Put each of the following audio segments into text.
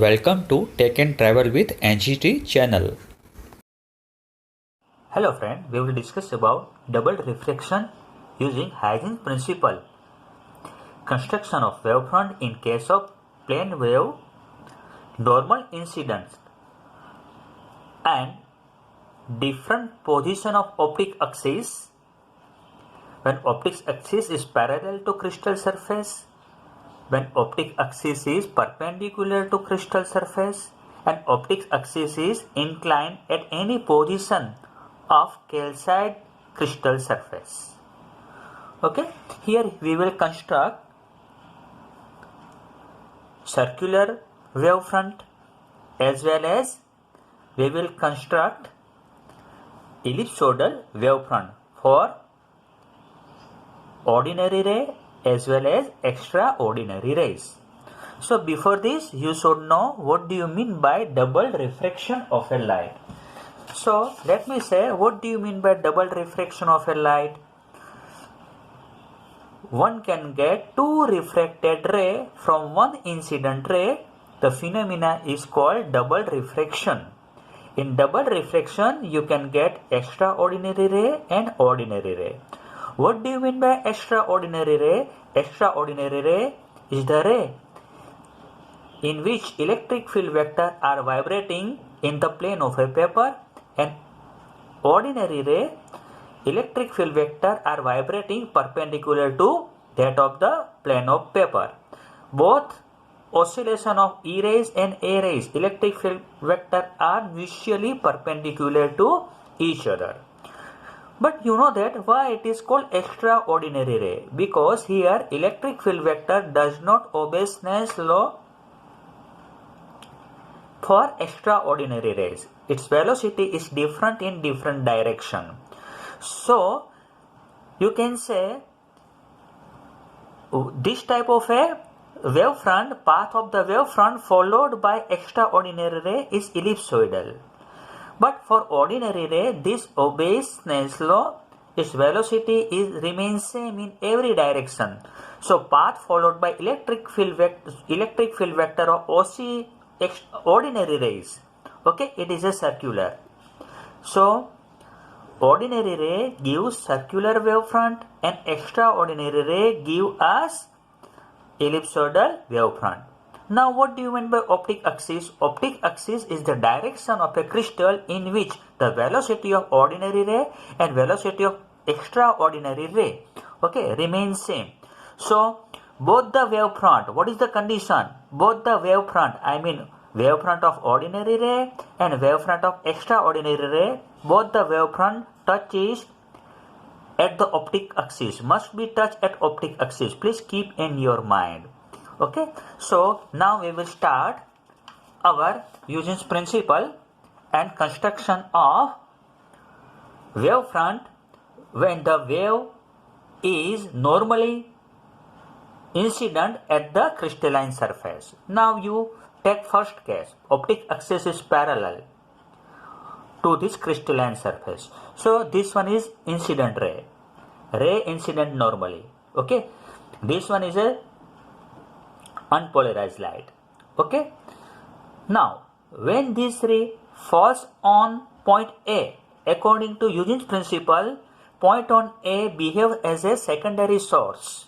Welcome to Tech and Travel with NGT channel. Hello friend, we will discuss about double refraction using Huygens principle, construction of wavefront in case of plane wave, normal incidence and different position of optic axis when optic axis is parallel to crystal surface, when optic axis is perpendicular to crystal surface and optic axis is inclined at any position of calcite crystal surface. Okay, here we will construct circular wavefront as well as we will construct ellipsoidal wavefront for ordinary ray as well as extraordinary rays. So before this you should know what do you mean by double refraction of a light. So let me say what do you mean by double refraction of a light. One can get two refracted ray from one incident ray. The phenomena is called double refraction. In double refraction you can get extraordinary ray and ordinary ray. What do you mean by extraordinary ray? Extraordinary ray is the ray in which electric field vectors are vibrating in the plane of a paper, and ordinary ray electric field vectors are vibrating perpendicular to that of the plane of paper. Both oscillation of E rays and A rays electric field vectors are mutually perpendicular to each other. But you know that why it is called extraordinary ray? Because here electric field vector does not obey Snell's law for extraordinary rays. Its velocity is different in different direction. So you can say this type of a wavefront, path of the wavefront followed by extraordinary ray is ellipsoidal. But for ordinary ray, this obeys Snell's law. Its velocity remains same in every direction. So path followed by electric field vector of OC ordinary rays. Okay, it is a circular. So ordinary ray gives circular wavefront and extraordinary ray give us ellipsoidal wavefront. Now what do you mean by optic axis? Optic axis is the direction of a crystal in which the velocity of ordinary ray and velocity of extraordinary ray remains same. So both the wavefront, what is the condition? Both the wavefront, I mean wavefront of ordinary ray and wavefront of extraordinary ray, both the wavefront touches at the optic axis, must be touched at optic axis. Please keep in your mind. Okay, so now we will start our Huygens principle and construction of wavefront when the wave is normally incident at the crystalline surface. Now you take first case, optic axis is parallel to this crystalline surface. So this one is incident ray incident normally. Okay, this one is a unpolarized light. Okay, now when this ray falls on point A, according to Huygens principle, point on A behaves as a secondary source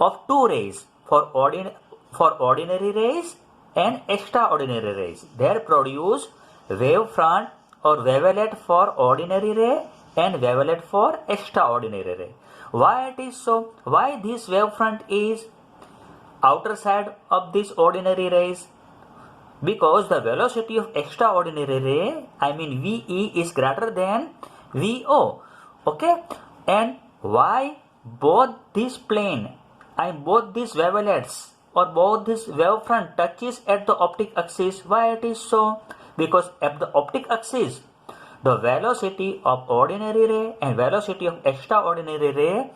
of two rays for ordinary rays and extraordinary rays. They produce wavefront or wavelet for ordinary ray and wavelet for extraordinary ray. Why it is so? Why this wavefront is outer side of this ordinary rays? Because the velocity of extraordinary ray, I mean VE, is greater than VO. Okay, and why both this plane and both these wavelets or both this wavefront touches at the optic axis? Why it is so? Because at the optic axis the velocity of ordinary ray and velocity of extraordinary ray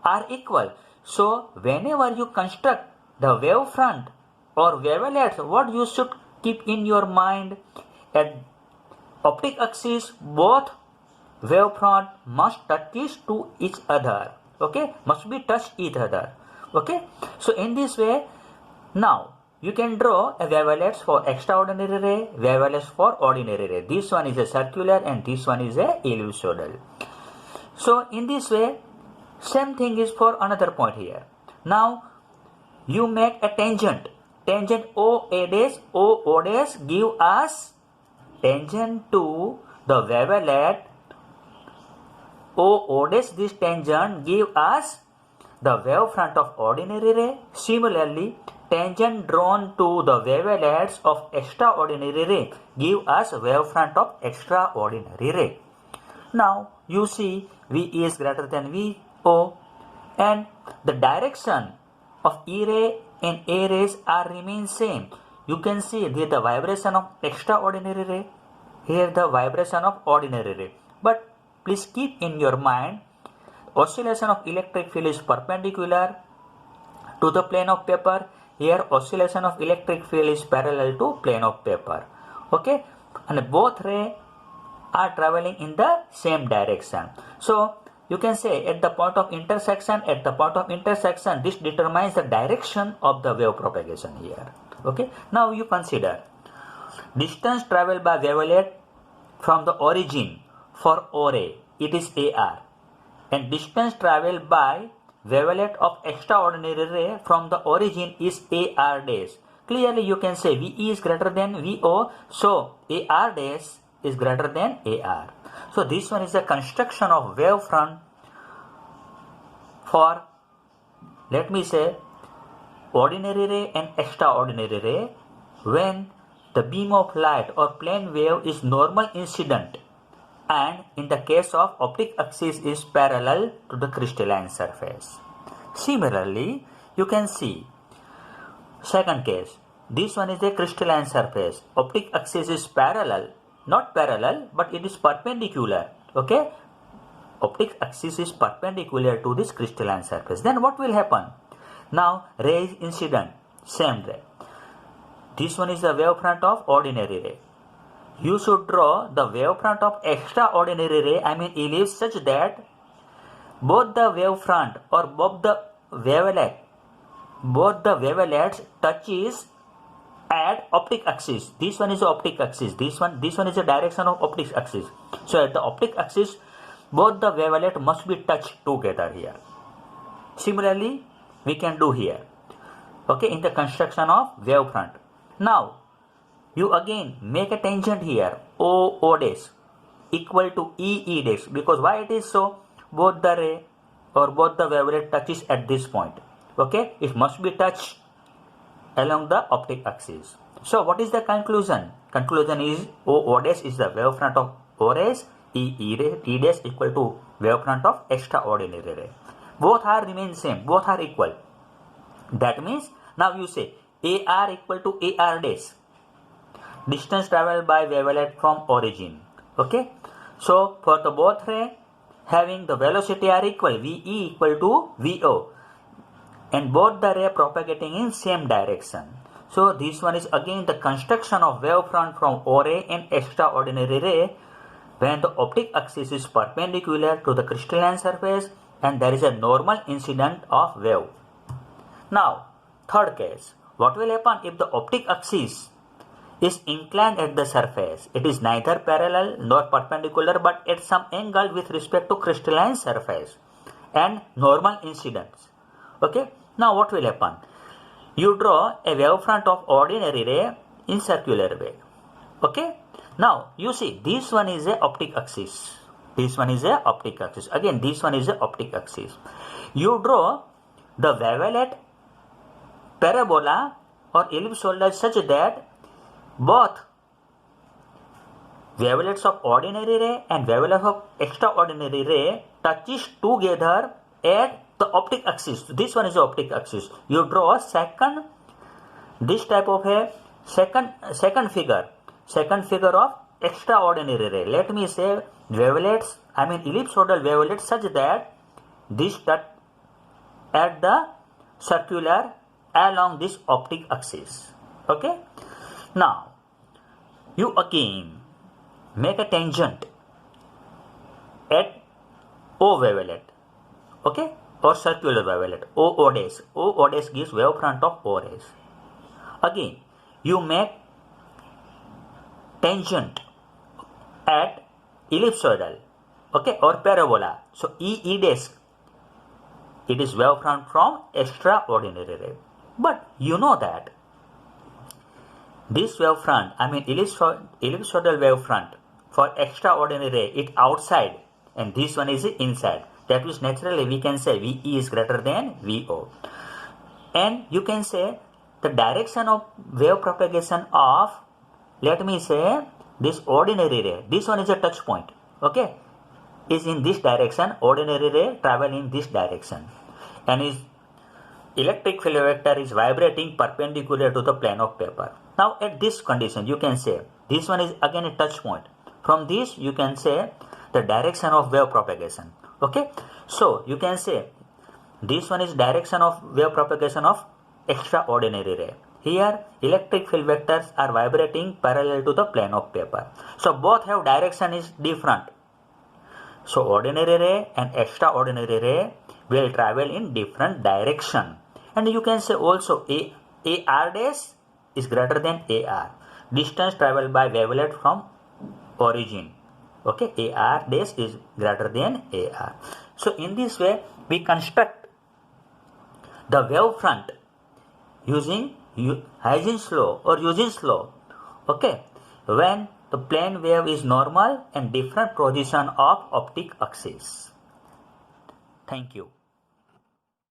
are equal. So whenever you construct the wavefront or wavelets, what you should keep in your mind, at optic axis both wavefront must touch to each other. Okay, must be touch each other. Okay, so in this way now you can draw a wavelets for extraordinary ray, wavelets for ordinary ray. This one is a circular and this one is a ellipsoidal. So in this way, same thing is for another point here. Now you make a tangent. Tangent OA dash, OO dash give us tangent to the wavelet. OO dash, this tangent give us the wavefront of ordinary ray. Similarly, tangent drawn to the wavelets of extraordinary ray give us wavefront of extraordinary ray. Now you see VE is greater than VO and the direction of E ray and A rays are remain same. You can see here the vibration of extraordinary ray, here the vibration of ordinary ray. But please keep in your mind, oscillation of electric field is perpendicular to the plane of paper. Here oscillation of electric field is parallel to plane of paper. Okay, and both rays are traveling in the same direction. So you can say at the point of intersection, this determines the direction of the wave propagation here. Okay, now you consider distance traveled by wavelet from the origin for O ray, it is AR, and distance traveled by wavelet of extraordinary ray from the origin is AR dash. Clearly you can say VE is greater than VO, so AR dash is greater than AR. So this one is the construction of wavefront for, let me say, ordinary ray and extraordinary ray when the beam of light or plane wave is normal incident, and in the case of optic axis is parallel to the crystalline surface. Similarly, you can see second case. This one is a crystalline surface. Optic axis is parallel, not parallel, but it is perpendicular. Okay, optic axis is perpendicular to this crystalline surface. Then what will happen? Now ray is incident, same ray. This one is the wavefront of ordinary ray. You should draw the wavefront of extraordinary ray, I mean ellipse, such that both the wavefront or both the wavelets touches at optic axis. This one is the optic axis. This one is the direction of optic axis. So at the optic axis, both the wavelet must be touched together here. Similarly, we can do here. Okay, in the construction of wavefront. Now you again make a tangent here, OO dash equal to EE dash, because why it is so? Both the ray or both the wavelet touches at this point. Okay, it must be touched along the optic axis. So what is the conclusion? Conclusion is OO dash is the wavefront of O rays, E dash equal to wavefront of extraordinary ray. Both are remain same, both are equal. That means now you say AR equal to AR dash, distance traveled by wavelet from origin. Okay, so for the both ray having the velocity are equal, VE equal to VO, and both the ray propagating in same direction. So this one is again the construction of wavefront from O ray and extraordinary ray when the optic axis is perpendicular to the crystalline surface and there is a normal incident of wave. Now third case, what will happen if the optic axis is inclined at the surface? It is neither parallel nor perpendicular but at some angle with respect to crystalline surface and normal incidence. Okay, now what will happen? You draw a wavefront of ordinary ray in circular way. Okay, now you see this one is a optic axis. This one is a optic axis. Again, this one is a optic axis. You draw the wavelet parabola or ellipsoidal such that both wavelets of ordinary ray and wavelets of extraordinary ray touches together at the optic axis. This one is the optic axis. You draw a this type of a second figure of extraordinary ray. Let me say wavelets, I mean ellipsoidal wavelets such that this touch at the circular along this optic axis. Okay, now you again make a tangent at O wavelet, okay, or circular wavelet, OO dash. OO dash gives wavefront of O rays. again you make tangent at ellipsoidal, okay, or parabola. So E dash, it is wavefront from extraordinary ray. But you know that this wavefront, I mean ellipsoidal wavefront for extraordinary ray, it outside and this one is inside. That means naturally we can say VE is greater than VO. And you can say the direction of wave propagation of, let me say, this ordinary ray, this one is a touch point, okay, is in this direction. Ordinary ray travel in this direction, and is electric field vector is vibrating perpendicular to the plane of paper. Now at this condition you can say this one is again a touch point. From this you can say the direction of wave propagation, okay. So you can say this one is direction of wave propagation of extraordinary ray. Here electric field vectors are vibrating parallel to the plane of paper. So both have direction is different. So ordinary ray and extraordinary ray will travel in different direction. And you can say also AR dash is greater than AR. Distance traveled by wavelet from origin. Okay, AR dash is greater than AR. So in this way we construct the wavefront using Huygens law or Huygens law, okay, when the plane wave is normal and different position of optic axis. Thank you.